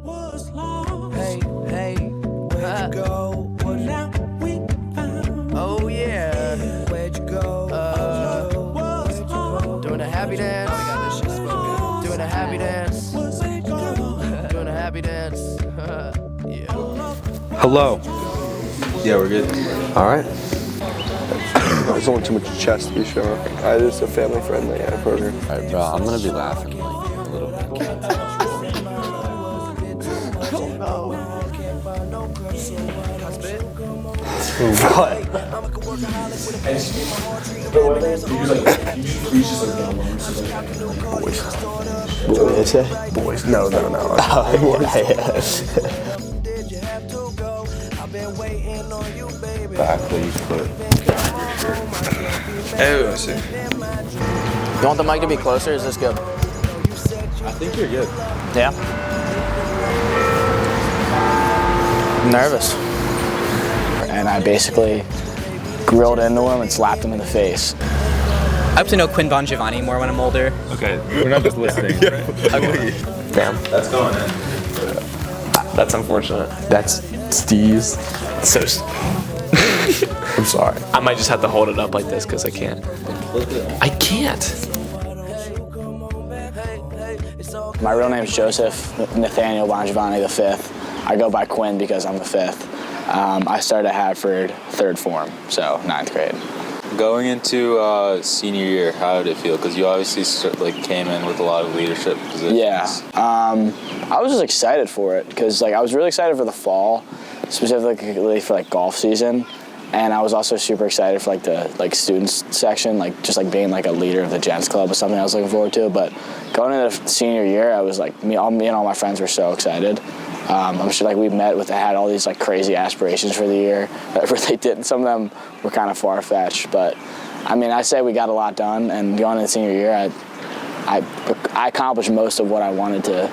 Hey, hey, where'd you go? Well, now we found. Oh yeah. Where'd you go? Doing a happy dance. Oh, we got this shit spoken. Doing a happy dance. Doing a happy dance. Yeah. Hello. Yeah, we're good. All right. There's only too much chest to be showing. It's a family-friendly program. All right, bro. I'm gonna be laughing like a little bit. What? Boys. What did they say? Boys. No. Back, please, put. Oh, I see. You want the mic to be closer? Is this good? I think you're good. Yeah. I'm nervous. And I basically grilled into him and slapped him in the face. I hope to know Quinn Bon Giovanni more when I'm older. Okay, we're not just listening. Okay. Damn. That's going in. That's unfortunate. That's Steve's. So. I'm sorry. I might just have to hold it up like this because I can't. I can't. My real name is Joseph Nathaniel Bon Giovanni V. I go by Quinn because I'm the fifth. I started at Haverford, third form, so 9th grade. Going into senior year, how did it feel? Because you obviously came in with a lot of leadership positions. Yeah, I was just excited for it because I was really excited for the fall, specifically for golf season, and I was also super excited for the students section, just being a leader of the gents club was something I was looking forward to. But going into the senior year, I was me and all my friends were so excited. I'm sure we had all these crazy aspirations for the year that really didn't. Some of them were kind of far-fetched, but I say we got a lot done, and going into senior year, I accomplished most of what I wanted to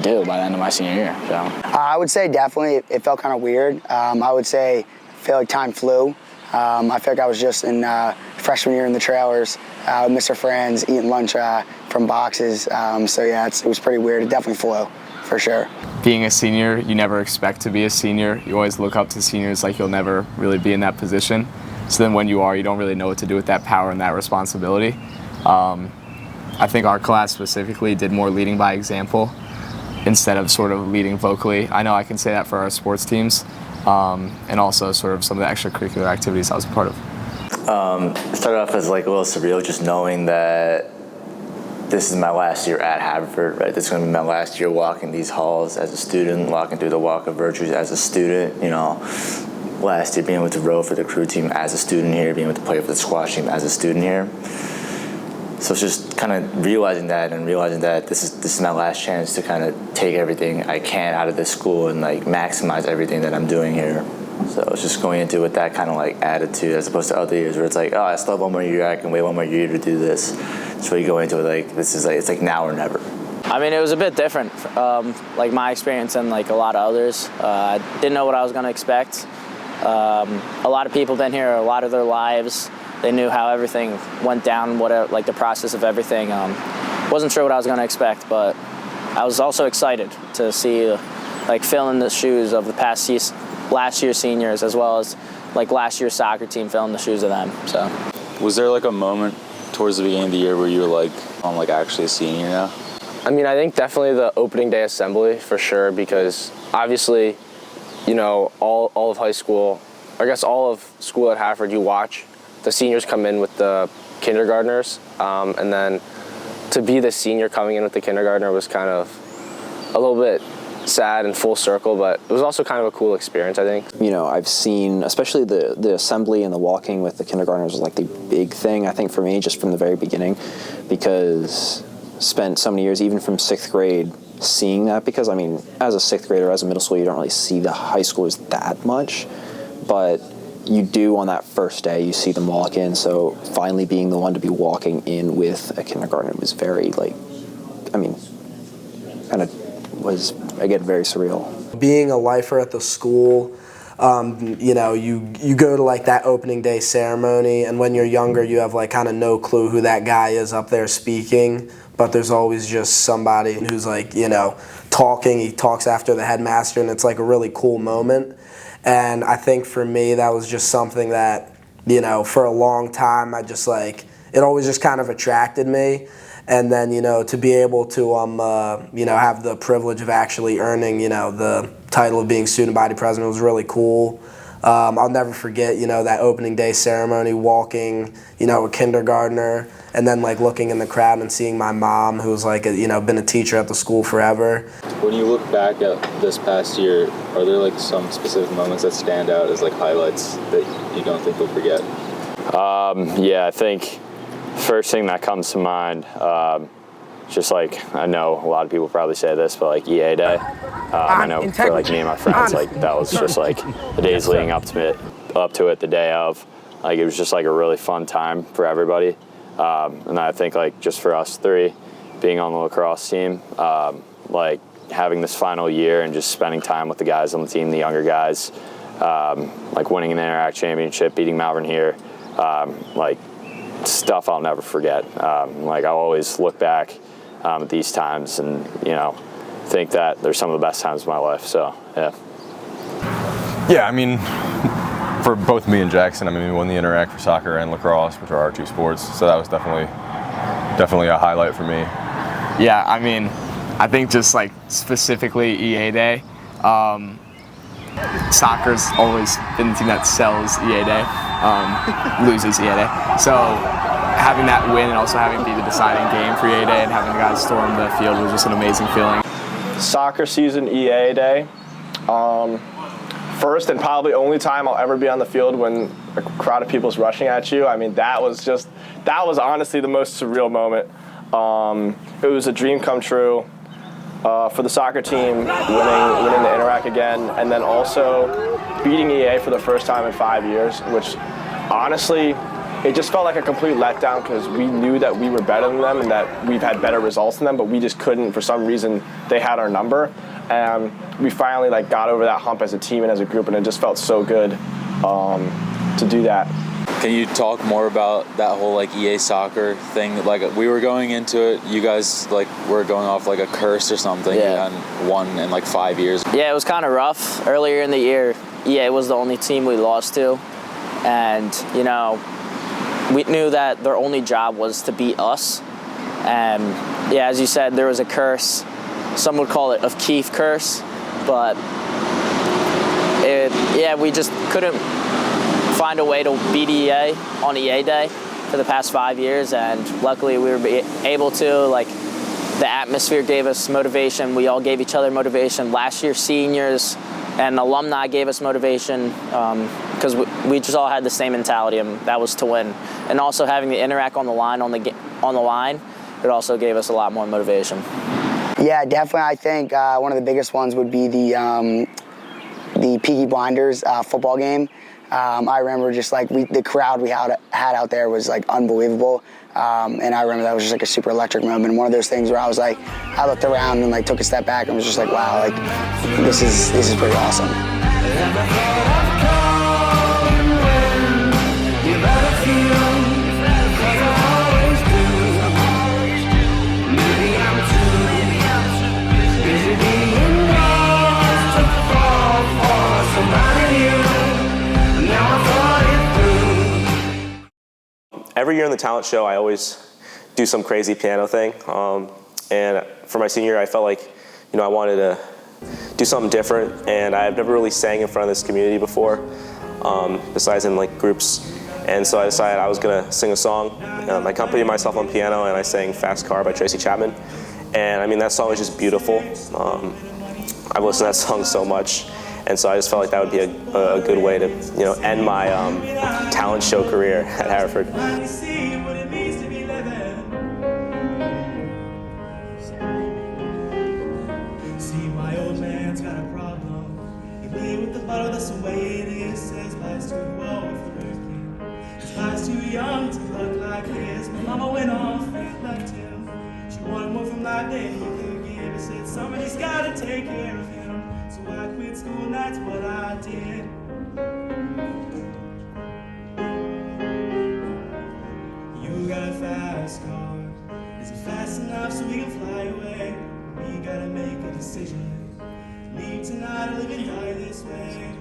do by the end of my senior year. So I would say definitely it felt kind of weird. I would say I feel like time flew. I feel like I was just in freshman year in the trailers with Mr. Friends, eating lunch from boxes. So yeah, it was pretty weird. It definitely flew, for sure. Being a senior, you never expect to be a senior. You always look up to seniors like you'll never really be in that position. So then when you are, you don't really know what to do with that power and that responsibility. I think our class specifically did more leading by example instead of sort of leading vocally. I know I can say that for our sports teams, and also sort of some of the extracurricular activities I was a part of. It started off as a little surreal, just knowing that this is my last year at Haverford, right? This is going to be my last year walking these halls as a student, walking through the Walk of Virtues as a student, last year being able to row for the crew team as a student here, being able to play for the squash team as a student here. So it's just kind of realizing that this is my last chance to kind of take everything I can out of this school and maximize everything that I'm doing here. So it's just going into it with that kind of attitude as opposed to other years where it's I still have one more year, I can wait one more year to do this. So you go into it this is it's now or never. it was a bit different, my experience and a lot of others. I didn't know what I was going to expect. A lot of people been here a lot of their lives. They knew how everything went down, what the process of everything. Wasn't sure what I was going to expect, but I was also excited to see fill in the shoes of the last year's seniors, as well as last year's soccer team filling the shoes of them. So, was there a moment towards the beginning of the year where you were I'm actually a senior now? I think definitely the opening day assembly for sure, because obviously, all of high school, I guess all of school at Haverford, you watch the seniors come in with the kindergartners, and then to be the senior coming in with the kindergartner was kind of a little bit sad and full circle, but it was also kind of a cool experience, I think. I've seen, especially the assembly and the walking with the kindergartners was the big thing, I think, for me, just from the very beginning, because spent so many years, even from 6th grade, seeing that, because, as a 6th grader, as a middle school, you don't really see the high schoolers that much, but you do on that first day, you see them walk in, so finally being the one to be walking in with a kindergartner was very, kind of was, again, very surreal. Being a lifer at the school, you go to that opening day ceremony, and when you're younger, you have kind of no clue who that guy is up there speaking. but there's always just somebody who's like, you know, talking. He talks after the headmaster, and it's like a really cool moment. And I think for me, that was just something that, you know, for a long time, I just like, it always just kind of attracted me. And then, you know, to be able to, you know, have the privilege of actually earning, you know, the title of being student body president was really cool. I'll never forget, you know, that opening day ceremony, walking, you know, a kindergartner, and then like looking in the crowd and seeing my mom, who's like, you know, been a teacher at the school forever. When you look back at this past year, are there like some specific moments that stand out as like highlights that you don't think you'll forget? Yeah, I think first thing that comes to mind, just like, I know a lot of people probably say this, but like EA Day, I know for like me and my friends, like that was just like the days leading up to it, the day of, like it was just like a really fun time for everybody. And I think like just for us three, being on the lacrosse team, like having this final year and just spending time with the guys on the team, the younger guys, like winning an Interact championship, beating Malvern here, like stuff I'll never forget. Like I'll always look back at these times and, you know, think that they're some of the best times of my life. So, yeah. Yeah, I mean, for both me and Jackson, I mean, we won the Interact for soccer and lacrosse, which are our two sports. So that was definitely a highlight for me. Yeah, I mean, I think just like specifically EA Day, soccer's always been the team that sells EA Day, loses EA Day. So having that win and also having it be the deciding game for EA Day and having the guys storm the field was just an amazing feeling. Soccer season EA Day. First and probably only time I'll ever be on the field when a crowd of people is rushing at you. I mean, that was honestly the most surreal moment. It was a dream come true for the soccer team, winning the Interact again, and then also beating EA for the first time in 5 years, which honestly, it just felt like a complete letdown because we knew that we were better than them and that we've had better results than them, but we just couldn't. For some reason, they had our number. And we finally like got over that hump as a team and as a group, and it just felt so good to do that. Can you talk more about that whole like EA soccer thing? Like we were going into it, you guys like were going off like a curse or something, and won in like 5 years. Yeah, it was kind of rough. Earlier in the year, EA was the only team we lost to, and you know, we knew that their only job was to beat us. And yeah, as you said, there was a curse. Some would call it a Keith curse, but we just couldn't find a way to beat EA on EA Day for the past 5 years, and luckily we were able to. Like, the atmosphere gave us motivation. We all gave each other motivation. Last year, seniors and alumni gave us motivation because we just all had the same mentality, and that was to win. And also having the Interact on the line, it also gave us a lot more motivation. Yeah, definitely. I think one of the biggest ones would be the Peaky Blinders football game. I remember just like the crowd we had out there was like unbelievable, and I remember that was just like a super electric moment. One of those things where I was like, I looked around and like took a step back and was just like, wow, like this is pretty awesome. Every year in the talent show, I always do some crazy piano thing. And for my senior year, I felt like, you know, I wanted to do something different. And I've never really sang in front of this community before, besides in like groups. And so I decided I was gonna sing a song. I accompanied myself on piano, and I sang Fast Car by Tracy Chapman. And I mean, that song is just beautiful. I've listened to that song so much. And so I just felt like that would be a good way to, you know, end my talent show career at Haverford. See, my old man's got a problem. He play with the bottle, that's the way it is. Says life's too old for a kid. His life's too young to look like his. My mama went off and left him. She wanted more from life than he could give. He said somebody's gotta take care of him. So I quit school and that's what I did. You got a fast car. Is it fast enough so we can fly away. We gotta make a decision. Leave tonight or live and die this way.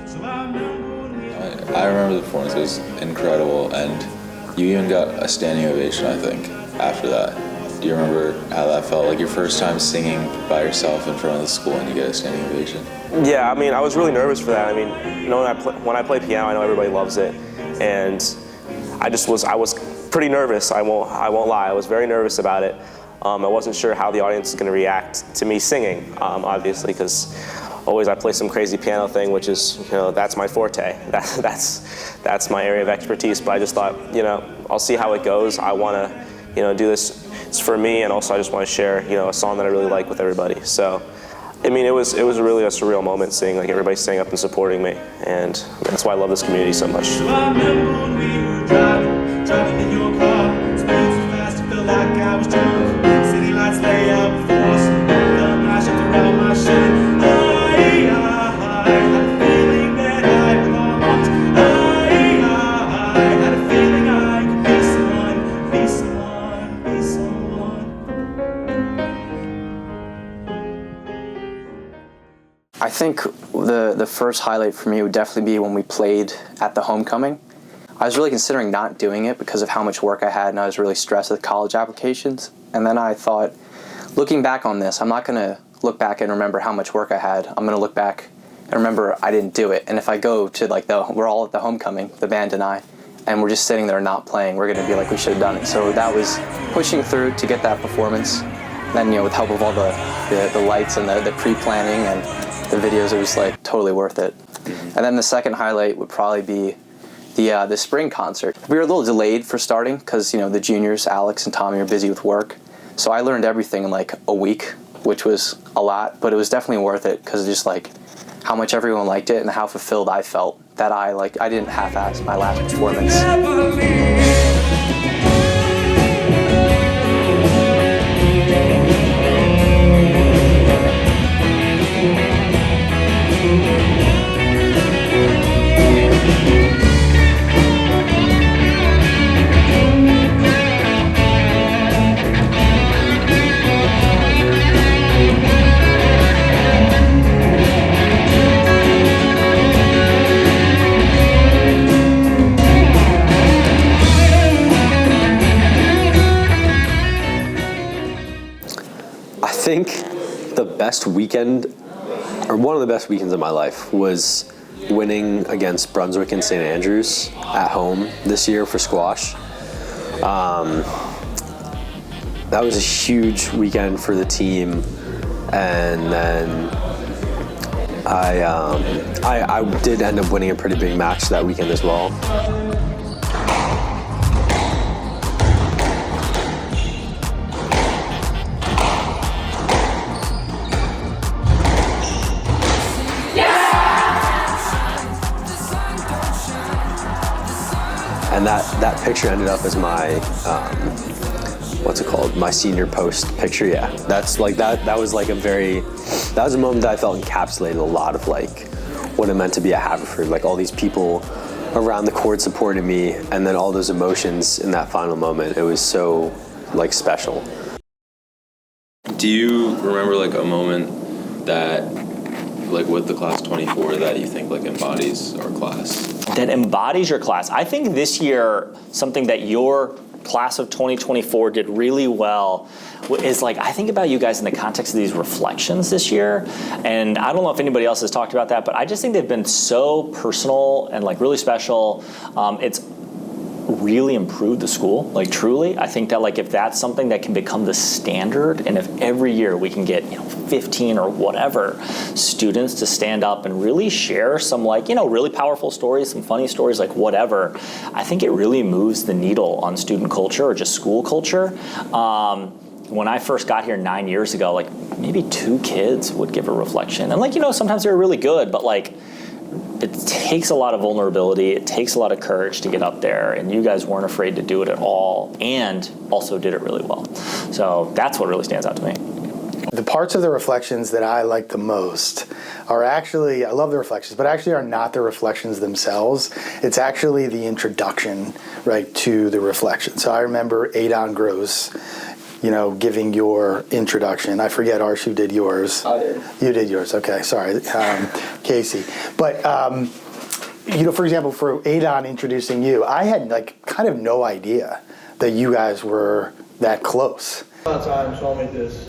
So I remember when we... I remember the performance was incredible, and you even got a standing ovation, I think, after that. Do you remember how that felt? Like your first time singing by yourself in front of the school and you get a standing ovation? Yeah, I mean, I was really nervous for that. I mean, you know, when I play piano, I know everybody loves it, and I was pretty nervous. I won't lie. I was very nervous about it. I wasn't sure how the audience is going to react to me singing, obviously, because always I play some crazy piano thing, which is, you know, that's my forte. That's my area of expertise. But I just thought, you know, I'll see how it goes. I want to, you know, do this. It's for me, and also I just want to share, you know, a song that I really like with everybody. So, I mean, it was really a surreal moment seeing like everybody standing up and supporting me, and that's why I love this community so much. So I remember when we were driving in your car. Speed so fast, it felt like I was drunk. City lights lay out before us. The mash up around my shit. I had a feeling that I belonged. I had a feeling I could be someone, be someone, be someone. I think the first highlight for me would definitely be when we played at the homecoming. I was really considering not doing it because of how much work I had, and I was really stressed with college applications. And then I thought, looking back on this, I'm not going to look back and remember how much work I had. I'm going to look back and remember I didn't do it. And if I go to like we're all at the homecoming, the band and I, and we're just sitting there not playing, we're going to be like, we should have done it. So that was pushing through to get that performance. Then, you know, with help of all the lights and the pre-planning and the videos, it was like totally worth it. And then the second highlight would probably be the spring concert. We were a little delayed for starting because, you know, the juniors, Alex and Tommy, are busy with work. So I learned everything in like a week, which was a lot, but it was definitely worth it because just like how much everyone liked it and how fulfilled I felt that I didn't half-ass my last performance. I think the best weekend, or one of the best weekends of my life, was winning against Brunswick and St. Andrews at home this year for squash. That was a huge weekend for the team, and then I did end up winning a pretty big match that weekend as well. And that picture ended up as my, what's it called? My senior post picture, yeah. That's like, that was like that was a moment that I felt encapsulated a lot of like what it meant to be at Haverford. Like all these people around the court supporting me, and then all those emotions in that final moment. It was so like special. Do you remember like a moment that, like with the class 24, that you think like embodies our class? That embodies your class. I think this year, something that your class of 2024 did really well is like, I think about you guys in the context of these reflections this year. And I don't know if anybody else has talked about that, but I just think they've been so personal and like really special. It's really improved the school, like truly. I think that like if that's something that can become the standard, and if every year we can get 15 or whatever students to stand up and really share some like really powerful stories, some funny stories, like whatever, I think it really moves the needle on student culture or just school culture. When I first got here 9 years ago, like maybe 2 kids would give a reflection, and like sometimes they were really good, but like it takes a lot of vulnerability, it takes a lot of courage to get up there, and you guys weren't afraid to do it at all, and also did it really well. So that's what really stands out to me. The parts of the reflections that I like the most are actually, I love the reflections, but actually are not the reflections themselves. It's actually the introduction, right, to the reflection. So I remember Adon Gross, giving your introduction. I forget, Arsh, who did yours. I did. You did yours, okay, sorry, Casey. But, for example, for Adon introducing you, I had kind of no idea that you guys were that close. A lot of times, so I'll make this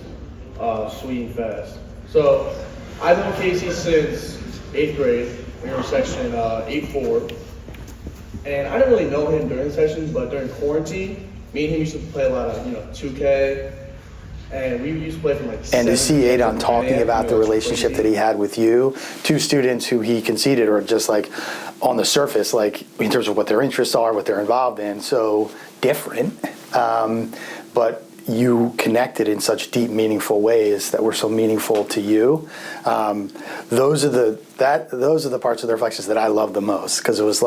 sweet and fast. So I've known Casey since 8th grade. We were in section 8-4. And I didn't really know him during the sessions, but during quarantine, me and him used to play a lot of 2K. And we used to play from And to see Adon talking about the relationship that he had with you, two students who he conceded are just on the surface, in terms of what their interests are, what they're involved in, so different. But you connected in such deep, meaningful ways that were so meaningful to you. Those are the parts of the reflections that I love the most, because it was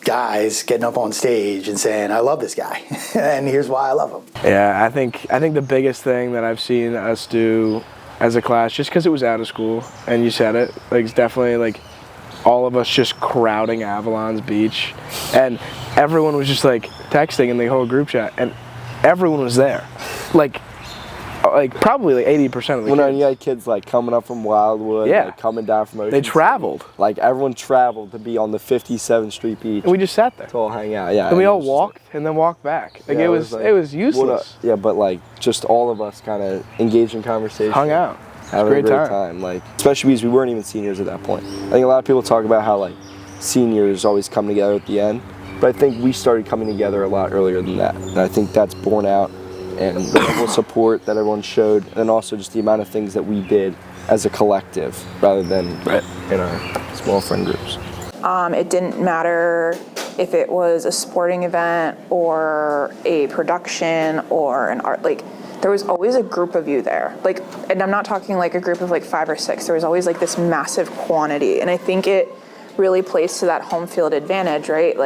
guys getting up on stage and saying, I love this guy, and here's why I love him. Yeah, I think the biggest thing that I've seen us do as a class, just because it was out of school, and you said it, it's definitely all of us just crowding Avalon's beach, and everyone was just texting in the whole group chat, and everyone was there. Probably 80% of the kids. You had kids coming up from Wildwood, coming down from Ocean They traveled. City. Everyone traveled to be on the 57th Street beach. And we just sat there. To all hang out, yeah. And we all walked and then walked back. It was useless. But just all of us kind of engaged in conversation. Hung out. Having a great time. Especially because we weren't even seniors at that point. I think a lot of people talk about how seniors always come together at the end. But I think we started coming together a lot earlier than that. And I think that's borne out. And the level of support that everyone showed, and also just the amount of things that we did as a collective rather than in our small friend groups. It didn't matter if it was a sporting event or a production or an art, there was always a group of you there. And I'm not talking a group of 5 or 6, there was always this massive quantity. And I think it really plays to that home field advantage, right?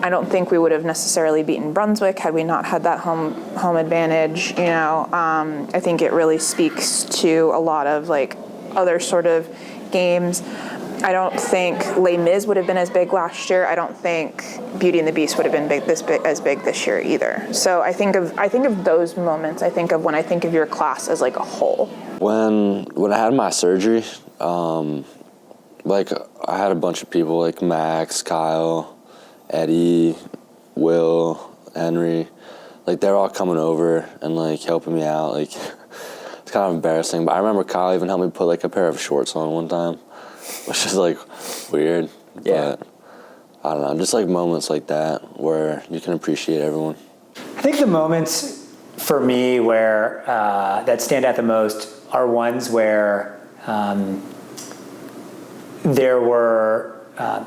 I don't think we would have necessarily beaten Brunswick had we not had that home advantage. I think it really speaks to a lot of other sort of games. I don't think Les Mis would have been as big last year. I don't think Beauty and the Beast would have been as big this year either. So I think of those moments. I think of when I think of your class as a whole. When I had my surgery, I had a bunch of people Max, Kyle, Eddie, Will, Henry, they're all coming over and helping me out. It's kind of embarrassing, but I remember Kyle even helped me put a pair of shorts on one time, which is weird. Yeah. But I don't know, just moments like that where you can appreciate everyone. I think the moments for me where that stand out the most are ones where there were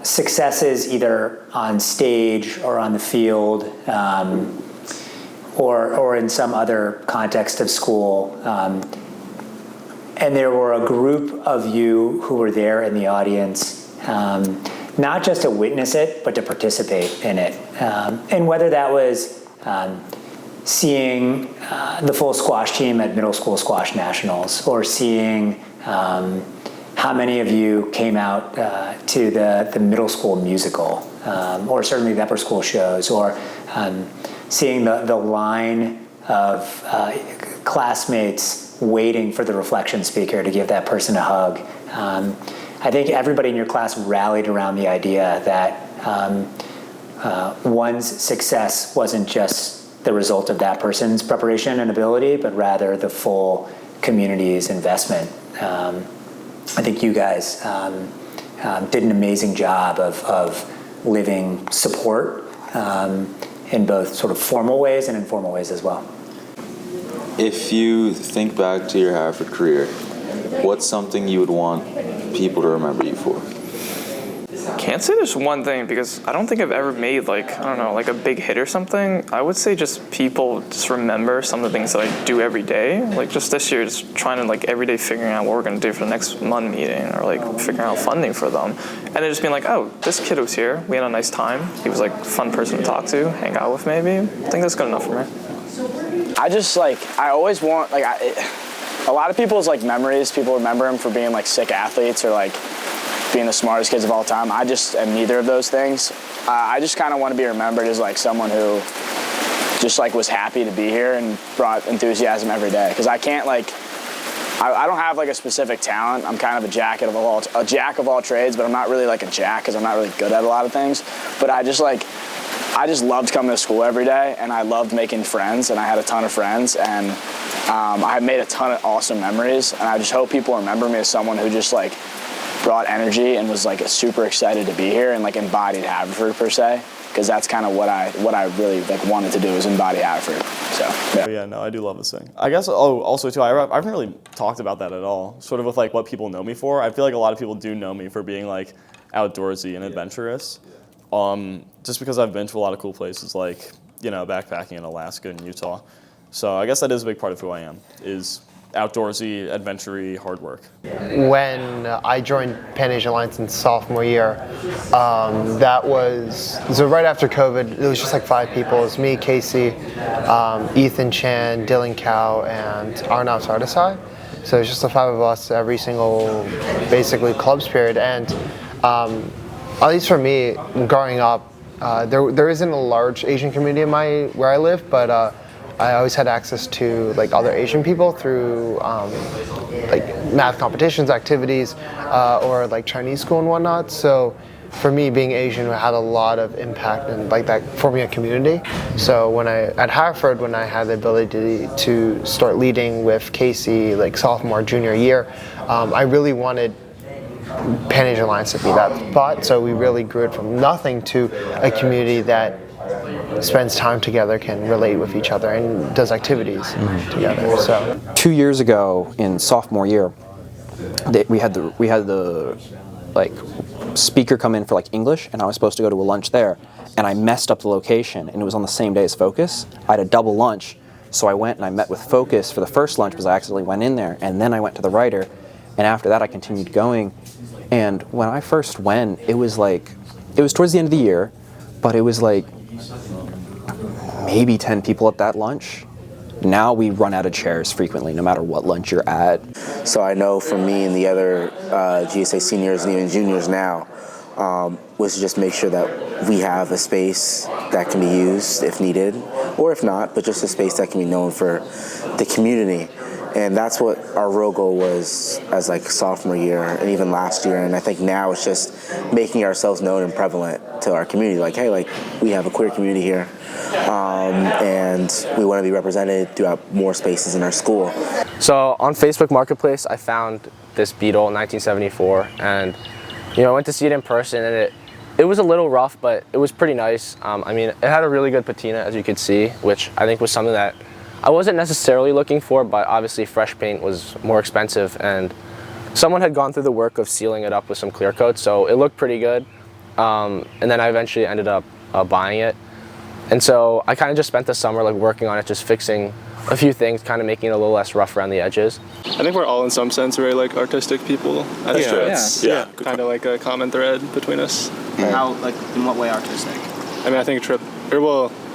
successes either on stage or on the field or in some other context of school. And there were a group of you who were there in the audience, not just to witness it, but to participate in it. And whether that was seeing the full squash team at middle school squash nationals, or seeing how many of you came out to the middle school musical, or certainly the upper school shows, or seeing the line of classmates waiting for the reflection speaker to give that person a hug. I think everybody in your class rallied around the idea that one's success wasn't just the result of that person's preparation and ability, but rather the full community's investment. I think you guys did an amazing job of living support in both sort of formal ways and informal ways as well. If you think back to your Haverford career, what's something you would want people to remember you for? Can't say there's one thing because I don't think I've ever made a big hit or something. I would say just people just remember some of the things that I do every day. Just this year, just trying to every day figuring out what we're going to do for the next MUN meeting, or figuring out funding for them. And then just being oh, this kid was here. We had a nice time. He was a fun person to talk to, hang out with maybe. I think that's good enough for me. I just like, I always want, like, a lot of people's like memories, people remember him for being like sick athletes or like being the smartest kids of all time. I just am neither of those things. I just kind of want to be remembered as like someone who just like was happy to be here and brought enthusiasm every day. Because I can't like, I don't have like a specific talent. I'm kind of a jack of all trades, but I'm not really like a jack because I'm not really good at a lot of things. But I just loved coming to school every day, and I loved making friends, and I had a ton of friends, and I made a ton of awesome memories. And I just hope people remember me as someone who just like brought energy and was like super excited to be here and like embodied Haverford per se, because that's kind of what I really like wanted to do, is embody Haverford. So yeah, no, I do love this thing. I guess also too, I haven't really talked about that at all. Sort of with like what people know me for. I feel like a lot of people do know me for being like outdoorsy and adventurous. Just because I've been to a lot of cool places, like, you know, backpacking in Alaska and Utah. So I guess that is a big part of who I am, is outdoorsy, adventure-y, hard work. When I joined Pan Asian Alliance in sophomore year, that was, so right after COVID, it was just like 5 people. It was me, Casey, Ethan Chan, Dylan Cow, and Arnav Sardesai. So it was just the 5 of us every single, basically, clubs period. And at least for me, growing up, there isn't a large Asian community where I live, but I always had access to like other Asian people through like math competitions, activities, or like Chinese school and whatnot. So for me, being Asian had a lot of impact in like that forming a community. So at Haverford, when I had the ability to start leading with Casey, like sophomore, junior year, I really wanted Pan Asian Alliance to be that spot. So we really grew it from nothing to a community that spends time together, can relate with each other, and does activities together. So 2 years ago in sophomore year, we had the like speaker come in for like English, and I was supposed to go to a lunch there, and I messed up the location, and it was on the same day as Focus. I had a double lunch, so I went and I met with Focus for the first lunch because I accidentally went in there, and then I went to the writer, and after that I continued going. And when I first went, it was towards the end of the year, but it was like maybe 10 people at that lunch. Now we run out of chairs frequently, no matter what lunch you're at. So I know for me and the other GSA seniors and even juniors now, was to just make sure that we have a space that can be used if needed, or if not, but just a space that can be known for the community. And that's what our real goal was as like sophomore year and even last year. And I think now it's just making ourselves known and prevalent to our community. Like, hey, like we have a queer community here, and we want to be represented throughout more spaces in our school. So on Facebook Marketplace, I found this Beetle in 1974, and I went to see it in person, and it was a little rough, but it was pretty nice. I mean, it had a really good patina, as you could see, which I think was something that I wasn't necessarily looking for, but obviously fresh paint was more expensive, and someone had gone through the work of sealing it up with some clear coat, so it looked pretty good. And then I eventually ended up buying it. And so I kind of just spent the summer like working on it, just fixing a few things, kind of making it a little less rough around the edges. I think we're all in some sense very like artistic people. That's true. Yeah. Kind of like a common thread between us. How, like, in what way artistic? I mean, I think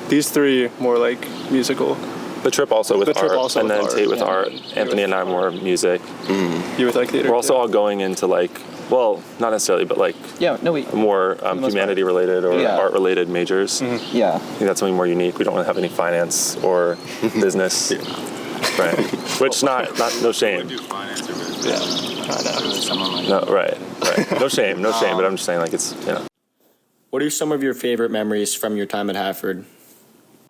these 3 more like musical. But Trip also with art, and then Tate with art. Anthony and I more music. You with like theater? We're also all going into like, well, not necessarily, but like more humanity related or art related majors. Yeah. I think that's something more unique. We don't really have any finance or business, right? Which no shame. No, right. No shame, but I'm just saying like it's, What are some of your favorite memories from your time at Haverford?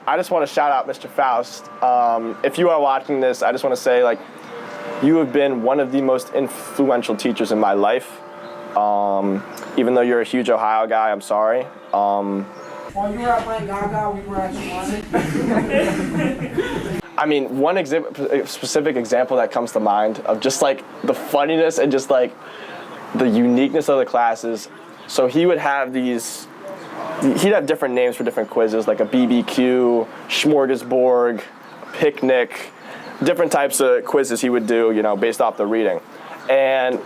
I just want to shout out Mr. Faust. If you are watching this, I just want to say, like, you have been one of the most influential teachers in my life. Even though you're a huge Ohio guy, I'm sorry. While you were out playing Gaga, we were at I mean, one specific example that comes to mind of just like the funniness and just like the uniqueness of the classes. So he would have he'd have different names for different quizzes, like a BBQ, smorgasbord, picnic, different types of quizzes he would do, based off the reading. And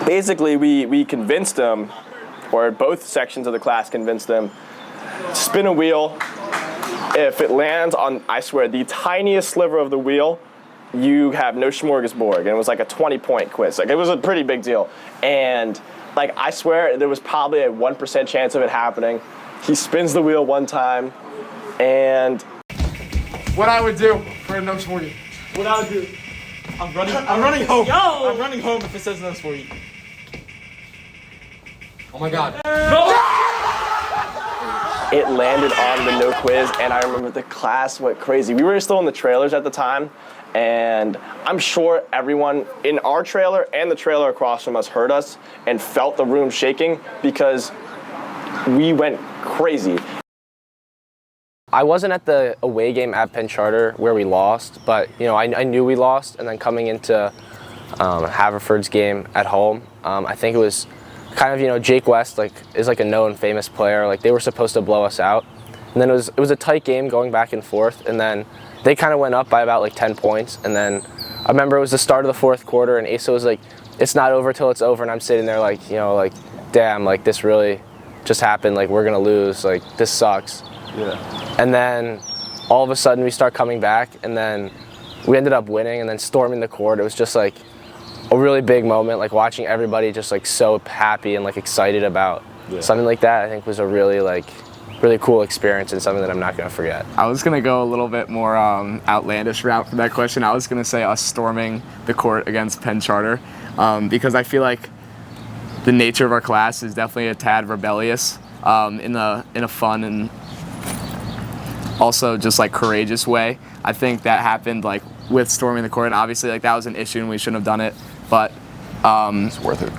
basically we convinced him, or both sections of the class convinced him, spin a wheel, if it lands on, I swear, the tiniest sliver of the wheel, you have no smorgasbord. And it was like a 20-point quiz. Like, it was a pretty big deal. And like, I swear there was probably a 1% chance of it happening. He spins the wheel one time, and What I would do for a no smorgasbord. What I would do. I'm running home. Yo! I'm running home if it says no smorgasbord. Oh my god. it landed on the no quiz, and I remember the class went crazy. We were still in the trailers at the time, and I'm sure everyone in our trailer and the trailer across from us heard us and felt the room shaking because we went crazy. I wasn't at the away game at Penn Charter where we lost, but I knew we lost, and then coming into Haverford's game at home, I think it was kind of, Jake West is a known famous player. They were supposed to blow us out, and then it was a tight game going back and forth, and then they kind of went up by about 10 points, and then I remember it was the start of the fourth quarter, and Asa was like, "It's not over till it's over," and I'm sitting there damn, this really just happened. We're gonna lose. This sucks. Yeah. And then all of a sudden we start coming back, and then we ended up winning and then storming the court. It was just a really big moment, watching everybody just so happy and excited about something like that. I think was a really really cool experience and something that I'm not going to forget. I was going to go a little bit more outlandish route for that question. I was going to say us storming the court against Penn Charter because I feel like the nature of our class is definitely a tad rebellious in a fun and also just courageous way. I think that happened with storming the court, and obviously that was an issue and we shouldn't have done it, but it's worth it.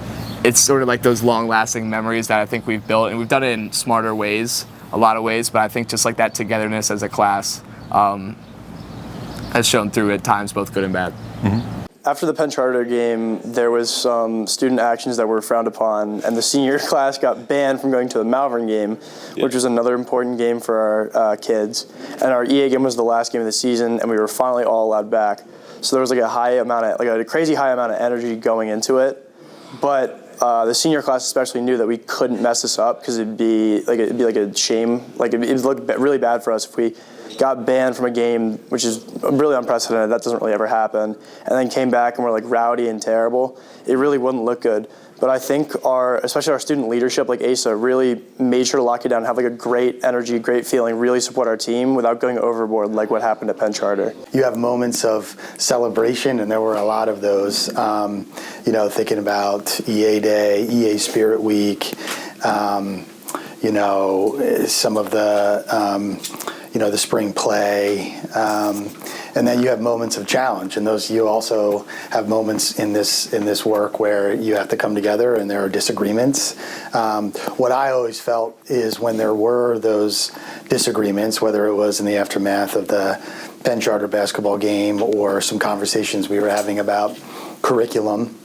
It's sort of those long-lasting memories that I think we've built, and we've done it in smarter ways, a lot of ways, but I think just that togetherness as a class has shown through at times, both good and bad. Mm-hmm. After the Penn Charter game, there was some student actions that were frowned upon, and the senior class got banned from going to the Malvern game, which was another important game for our kids. And our EA game was the last game of the season, and we were finally all allowed back. So there was a crazy high amount of energy going into it, but the senior class especially knew that we couldn't mess this up because it'd be a shame. It'd look really bad for us if we got banned from a game, which is really unprecedented. That doesn't really ever happen. And then came back and were rowdy and terrible. It really wouldn't look good. But I think especially our student leadership, Asa, really made sure to lock it down, have a great energy, great feeling, really support our team without going overboard like what happened at Penn Charter. You have moments of celebration, and there were a lot of those, thinking about EA Day, EA Spirit Week, some of the spring play, and then you have moments of challenge, and those you also have moments in this work where you have to come together and there are disagreements. What I always felt is when there were those disagreements, whether it was in the aftermath of the Penn Charter basketball game or some conversations we were having about curriculum,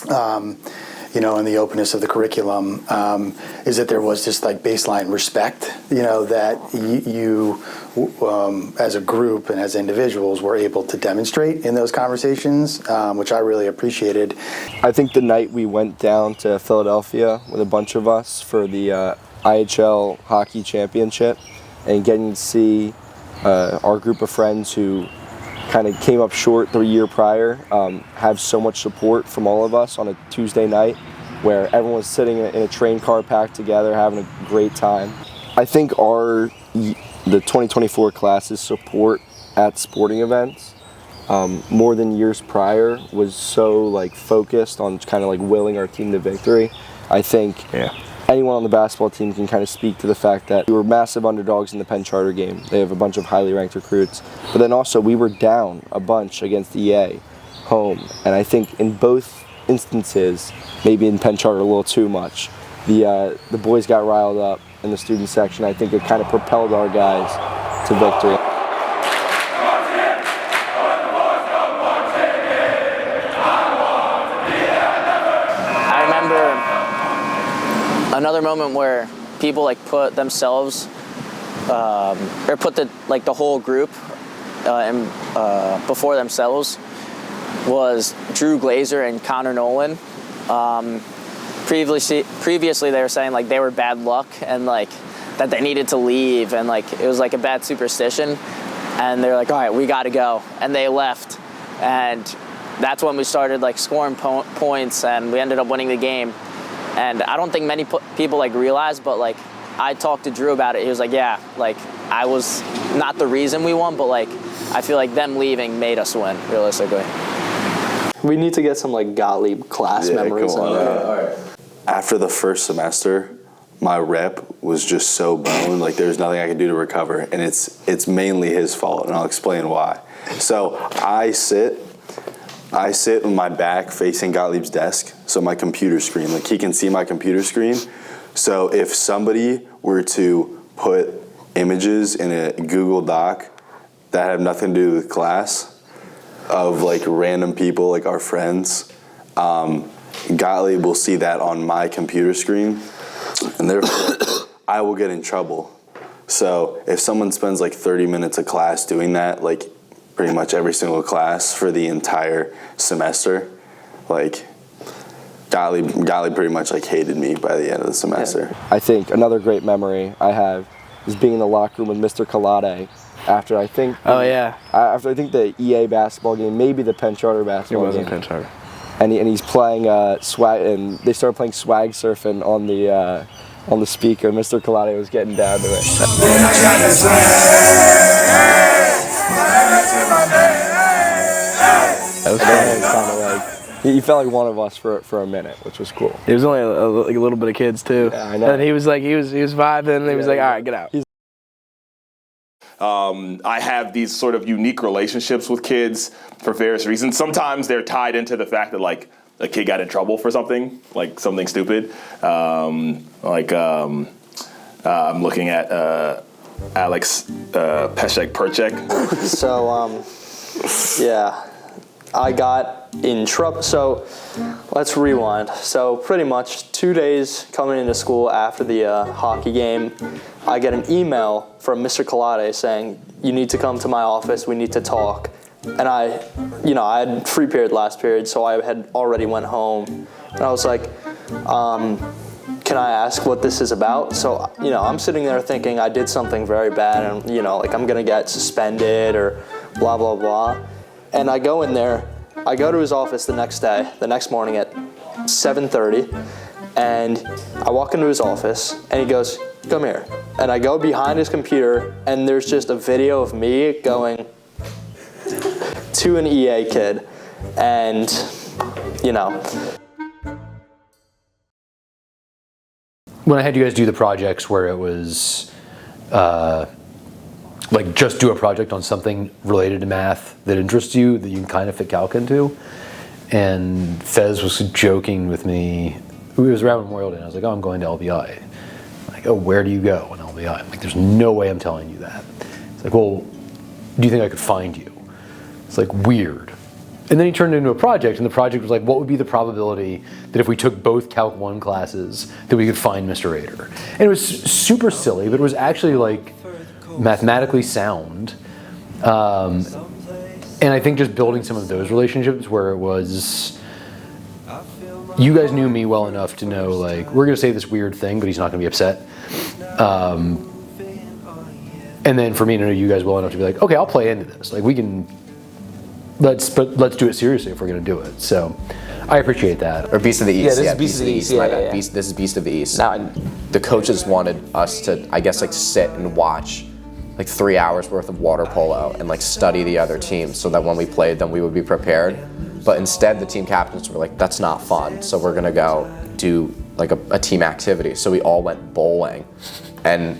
and the openness of the curriculum, is that there was just baseline respect, that you as a group and as individuals were able to demonstrate in those conversations, which I really appreciated. I think the night we went down to Philadelphia with a bunch of us for the IHL hockey championship and getting to see our group of friends who kind of came up short the year prior, have so much support from all of us on a Tuesday night where everyone was sitting in a train car packed together having a great time. I think the 2024 class's support at sporting events more than years prior was so focused on kind of willing our team to victory. I think anyone on the basketball team can kind of speak to the fact that we were massive underdogs in the Penn Charter game. They have a bunch of highly ranked recruits. But then also we were down a bunch against EA home. And I think in both instances, maybe in Penn Charter a little too much, the boys got riled up in the student section. I think it kind of propelled our guys to victory. Another moment where people put themselves or put the whole group before themselves was Drew Glazer and Connor Nolan. Previously they were saying they were bad luck and that they needed to leave, and like it was like a bad superstition, and they're like, all right, we got to go, and they left, and that's when we started like scoring points, and we ended up winning the game. And I don't think many people like realize, but like I talked to Drew about it. He was like, yeah, like I was not the reason we won, but like I feel like them leaving made us win, realistically. We need to get some like Gottlieb class memories in there. After the first semester, my rep was just so boned, like there was nothing I could do to recover, and it's mainly his fault, and I'll explain why. So I sit with my back facing Gottlieb's desk, so my computer screen, like he can see my computer screen. So if somebody were to put images in a Google Doc that have nothing to do with class of like random people, like our friends, Gottlieb will see that on my computer screen, and therefore I will get in trouble. So if someone spends like 30 minutes of class doing that, like pretty much every single class for the entire semester, like Gottlieb pretty much like hated me by the end of the semester. I think another great memory I have is being in the locker room with Mr. Kalade after I think after I think the EA basketball game, maybe the Penn Charter basketball game. It wasn't Penn Charter. And he's playing swag, and they started playing swag surfing on the speaker. Mr. Kalade was getting down to it. That was kind of like he felt like one of us for a minute, which was cool. It was only a little bit of kids too. Yeah, I know. And he was vibing, and he was like, all right, get out. I have these sort of unique relationships with kids for various reasons. Sometimes they're tied into the fact that like a kid got in trouble for something, like something stupid. I'm looking at Alex Peszek-Perchek. So, yeah, I got in trouble. So let's rewind. So pretty much 2 days coming into school after the hockey game, I get an email from Mr. Kalade saying, you need to come to my office, we need to talk. And I had free period last period, so I had already went home. And I was like, can I ask what this is about? So, I'm sitting there thinking I did something very bad and, like I'm gonna get suspended or blah, blah, blah. And I go in there, I go to his office the next morning at 7:30, and I walk into his office and he goes, come here. And I go behind his computer and there's just a video of me going to an EA kid, and When I had you guys do the projects where it was like just do a project on something related to math that interests you that you can kind of fit calc into, and Fez was joking with me, it was around Memorial Day, and I was like, oh, I'm going to LBI. I'm like, oh, where do you go in LBI? I'm like, there's no way I'm telling you that. It's like, well, do you think I could find you? It's like, weird. And then he turned it into a project, and the project was like, what would be the probability that if we took both Calc 1 classes that we could find Mr. Rader? And it was super silly, but it was actually like mathematically sound. And I think just building some of those relationships where it was, you guys knew me well enough to know, like, we're gonna say this weird thing, but he's not gonna be upset. And then for me to know you guys well enough to be like, okay, I'll play into this. Like, we can, let's do it seriously if we're gonna do it. So I appreciate that. Or Beast of the East. Yeah, this is Beast of the East. My bad. This is Beast of the East. Now, the coaches wanted us to, I guess, like sit and watch like 3 hours worth of water polo and like study the other teams so that when we played them, we would be prepared. But instead, the team captains were like, that's not fun. So we're gonna go do like a team activity. So we all went bowling, and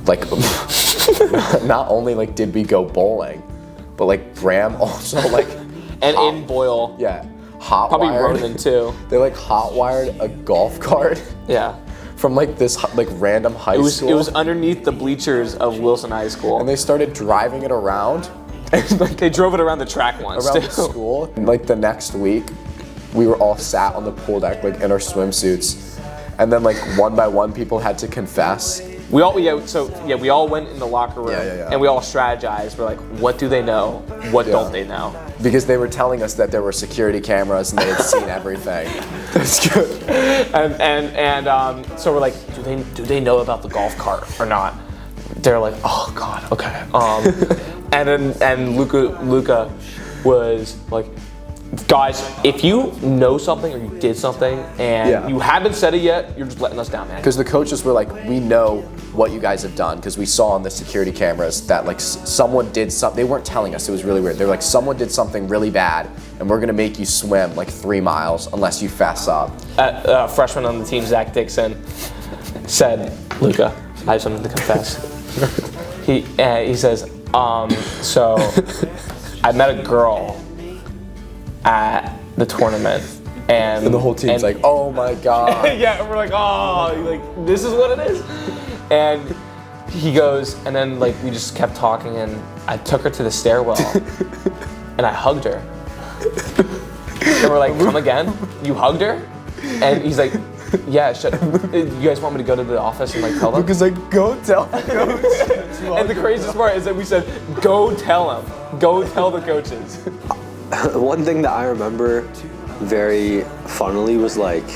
like not only like did we go bowling, but like Graham also like in Boyle. Yeah, hot probably wired. Ronan too. They like hot wired a golf cart. Yeah. From like this like random high school. It was underneath the bleachers of Wilson High School. And they started driving it around. And like they drove it around the track once around too. the school. And like the next week, we were all sat on the pool deck like in our swimsuits. And then like one by one people had to confess. we all went in the locker room and we all strategized. We're like, what do they know? What don't they know? Because they were telling us that there were security cameras and they had seen everything. That's good. And so we're like, do they know about the golf cart or not? They're like, oh God, okay. And Luca was like, guys, if you know something or you did something and you haven't said it yet, you're just letting us down, man. Because the coaches were like, we know what you guys have done because we saw on the security cameras that like someone did something. They weren't telling us. It was really weird. They're like, someone did something really bad and we're going to make you swim like 3 miles unless you fess up. Freshman on the team, Zach Dixon, said, Luca, I have something to confess. He says, so I met a girl at the tournament, and the whole team's like, oh my God. Yeah, and we're like, oh, like this is what it is. And he goes, and then like we just kept talking, and I took her to the stairwell, and I hugged her. And we're like, come again? You hugged her? And he's like, yeah, you guys want me to go to the office and like tell them? Because like, go tell the coach. And the craziest part is that we said, go tell them. Go tell the coaches. One thing that I remember very funnily was like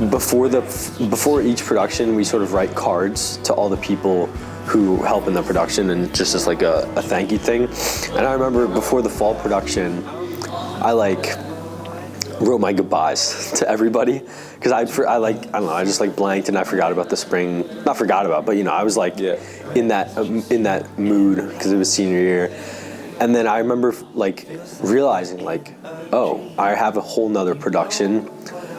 before each production we sort of write cards to all the people who help in the production and just as like a thank you thing. And I remember before the fall production I like wrote my goodbyes to everybody because I don't know, I just like blanked and I forgot about the spring, not forgot about, but you know, I was like in that mood because it was senior year. And then I remember like realizing like, oh, I have a whole nother production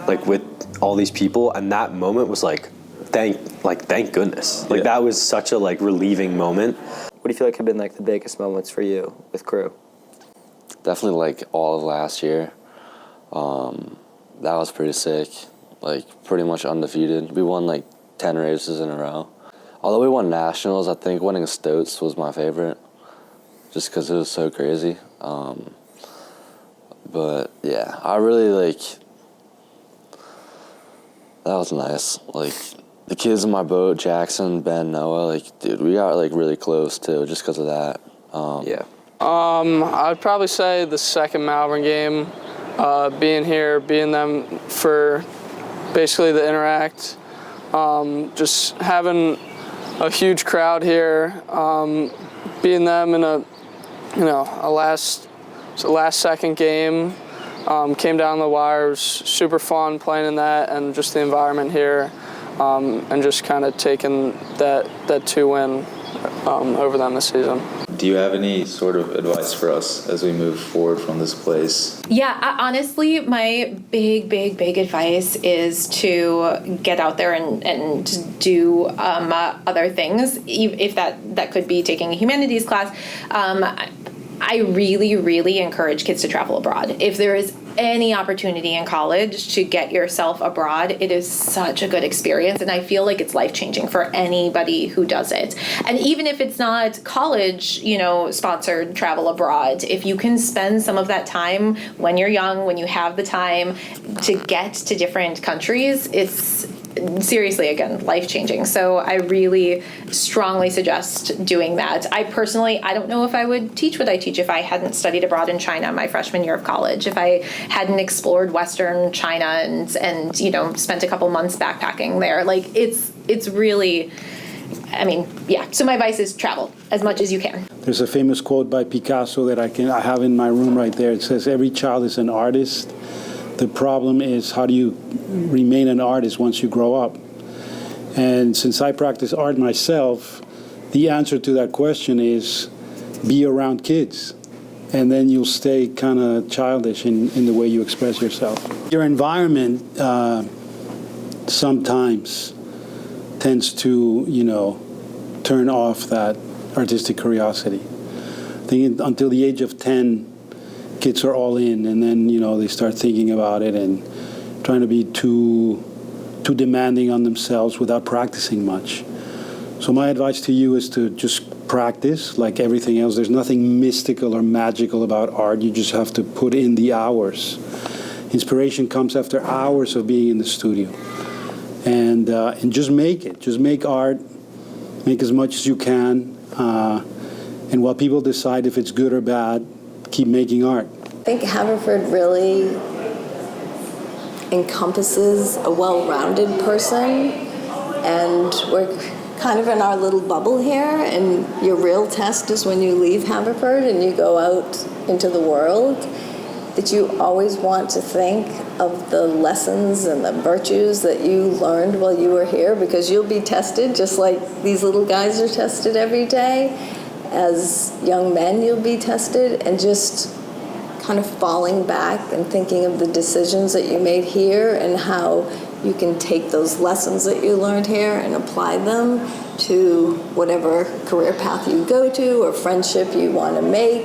like with all these people, and that moment was like, thank goodness. Like that was such a like relieving moment. What do you feel like have been like the biggest moments for you with crew? Definitely like all of last year. That was pretty sick. Like pretty much undefeated. We won like 10 races in a row. Although we won nationals, I think winning Stoats was my favorite. Just because it was so crazy. But yeah, I really like, that was nice. Like the kids in my boat, Jackson, Ben, Noah, like dude, we got like really close too just because of that. I'd probably say the second Malvern game, being here, being them for basically the interact, just having a huge crowd here, being them in a last second game, came down the wire. It was super fun playing in that, and just the environment here, and just kind of taking that 2-win over them this season. Do you have any sort of advice for us as we move forward from this place? Yeah, honestly, my big advice is to get out there and do other things, if that could be taking a humanities class. I really encourage kids to travel abroad. If there is any opportunity in college to get yourself abroad, it is such a good experience, and I feel like it's life-changing for anybody who does it. And even if it's not college, sponsored travel abroad, if you can spend some of that time when you're young, when you have the time to get to different countries, it's seriously, again, life-changing. So I really strongly suggest doing that. I don't know if I would teach what I teach if I hadn't studied abroad in China my freshman year of college, if I hadn't explored Western China and spent a couple months backpacking there. Like, it's really, so my advice is travel as much as you can. There's a famous quote by Picasso that I have in my room right there. It says, every child is an artist. The problem is, how do you remain an artist once you grow up? And since I practice art myself, the answer to that question is be around kids. And then you'll stay kind of childish in the way you express yourself. Your environment sometimes tends to, turn off that artistic curiosity. I think until the age of 10, kids are all in, and then they start thinking about it and trying to be too demanding on themselves without practicing much. So my advice to you is to just practice like everything else. There's nothing mystical or magical about art. You just have to put in the hours. Inspiration comes after hours of being in the studio. and just make it. Just make art. Make as much as you can. And while people decide if it's good or bad, keep making art. I think Haverford really encompasses a well-rounded person, and we're kind of in our little bubble here, and your real test is when you leave Haverford and you go out into the world, that you always want to think of the lessons and the virtues that you learned while you were here, because you'll be tested just like these little guys are tested every day. As young men, you'll be tested, and just kind of falling back and thinking of the decisions that you made here and how you can take those lessons that you learned here and apply them to whatever career path you go to or friendship you want to make.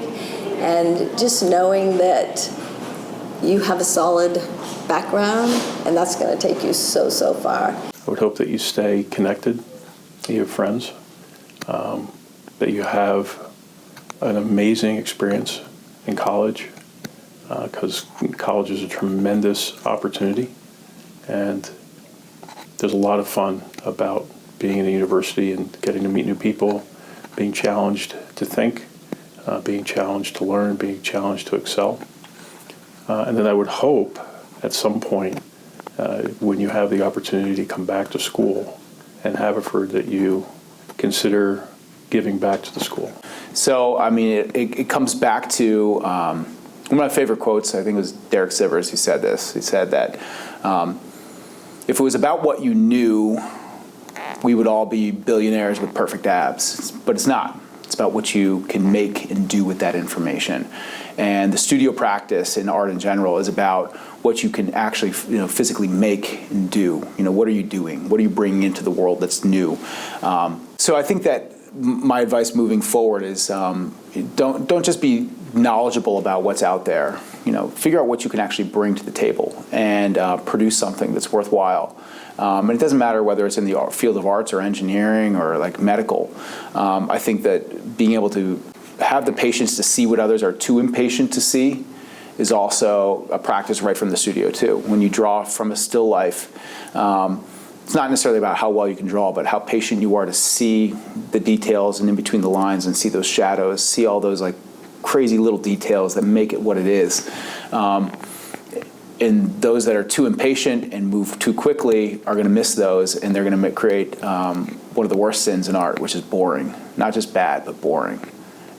And just knowing that you have a solid background, and that's going to take you so, so far. I would hope that you stay connected, that you have friends, that you have an amazing experience in college, because college is a tremendous opportunity, and there's a lot of fun about being in a university and getting to meet new people, being challenged to think, being challenged to learn, being challenged to excel. And then I would hope at some point when you have the opportunity to come back to school in Haverford that you consider giving back to the school. So, I mean, it comes back to one of my favorite quotes. I think it was Derek Sivers who said this. He said that if it was about what you knew, we would all be billionaires with perfect abs. But it's not. It's about what you can make and do with that information. And the studio practice in art in general is about what you can actually, physically make and do. What are you doing? What are you bringing into the world that's new? So I think that my advice moving forward is don't just be knowledgeable about what's out there. Figure out what you can actually bring to the table and produce something that's worthwhile. And it doesn't matter whether it's in the field of arts or engineering or like medical. I think that being able to have the patience to see what others are too impatient to see is also a practice right from the studio too. When you draw from a still life, it's not necessarily about how well you can draw, but how patient you are to see the details and in between the lines and see those shadows, see all those like crazy little details that make it what it is. And those that are too impatient and move too quickly are going to miss those, and they're going to create one of the worst sins in art, which is boring. Not just bad, but boring.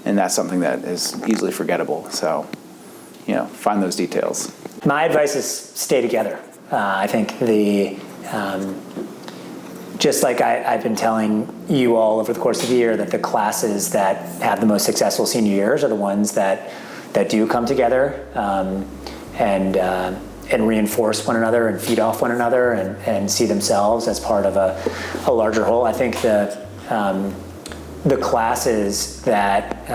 And that's something that is easily forgettable. So, find those details. My advice is stay together. I think just like I've been telling you all over the course of the year, that the classes that have the most successful senior years are the ones that do come together and reinforce one another and feed off one another and see themselves as part of a larger whole. I think the classes that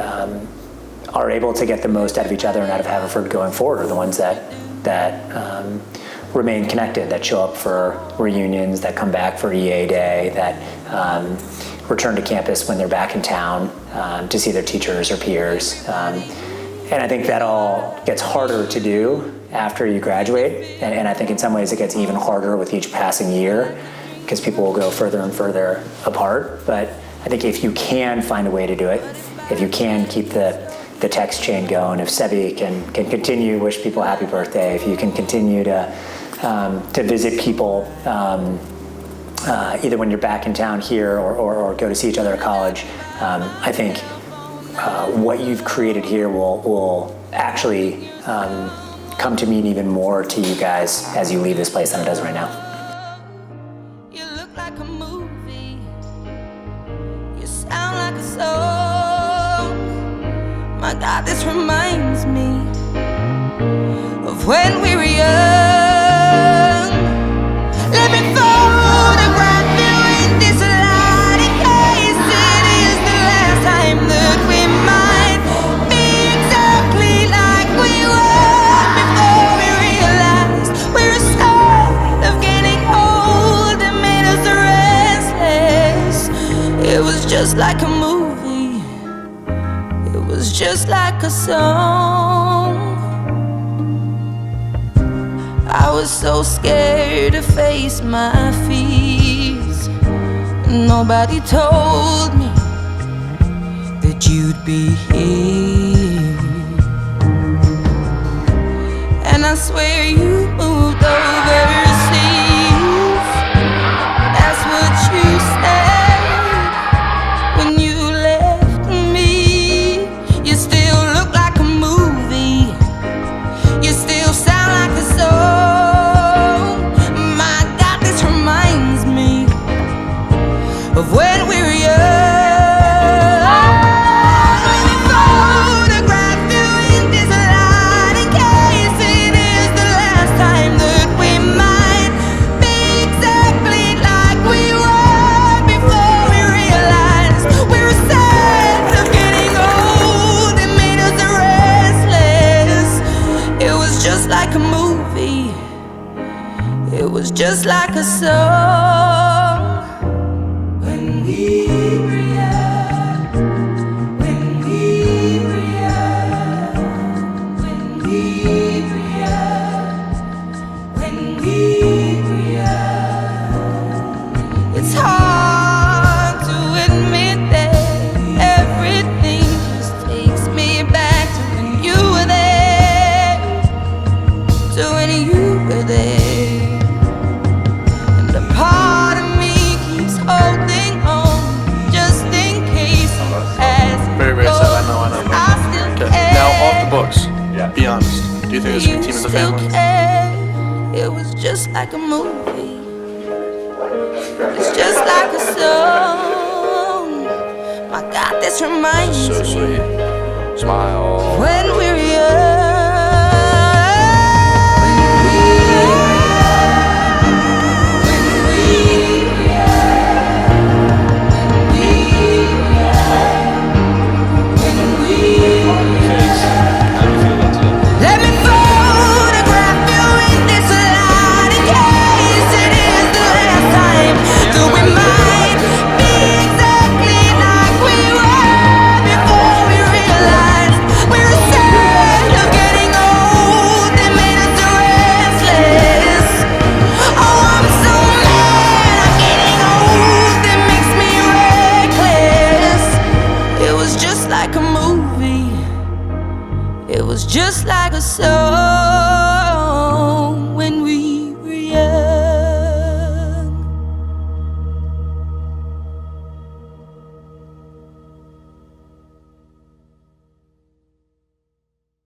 are able to get the most out of each other and out of Haverford going forward are the ones that remain connected, that show up for reunions, that come back for EA Day, that return to campus when they're back in town to see their teachers or peers. And I think that all gets harder to do after you graduate. And I think in some ways it gets even harder with each passing year because people will go further and further apart. But I think if you can find a way to do it, if you can keep the text chain going, if Sebi can continue wish people happy birthday, if you can continue to visit people either when you're back in town here or go to see each other at college, I think what you've created here will actually come to mean even more to you guys as you leave this place than it does right now. You look like a movie. You sound like a song. My God, this reminds me of when we were young. Let me photograph you in this light in case it is the last time that we might be exactly like we were before we realized we're scared of getting old and made us restless. It was just like a movie. It was just like a song. I was so scared to face my fears. Nobody told me that you'd be here. And I swear you moved overseas. That's what you said when you left me. You still look like a movie. You still sound like a song. My God, this reminds me of when we were young. Let me photograph you in this light in case it is the last time that we might be exactly like we were before we realized we were sad of getting old. It made us restless. It was just like a movie. It was just like a song. When we were young, when we were young, when we were young, when we were young. It's hard to admit that everything just takes me back to when you were there, to when you were there. And a part of me keeps holding on just in case. As Very, very sad. I know. I still Okay. care. Now, off the books. Be honest. Do you think this is a good team as a Still family? care. It was just like a movie. It's just like a song. My God, this reminds So me sweet. Smile. when we were young. Let me photograph you in this light in case it is the last time that we might be exactly like we were before we realized we were sad of getting old. It made us restless. Oh, I'm so mad I'm getting old. It makes me reckless. It was just like a movie. It was just like a song.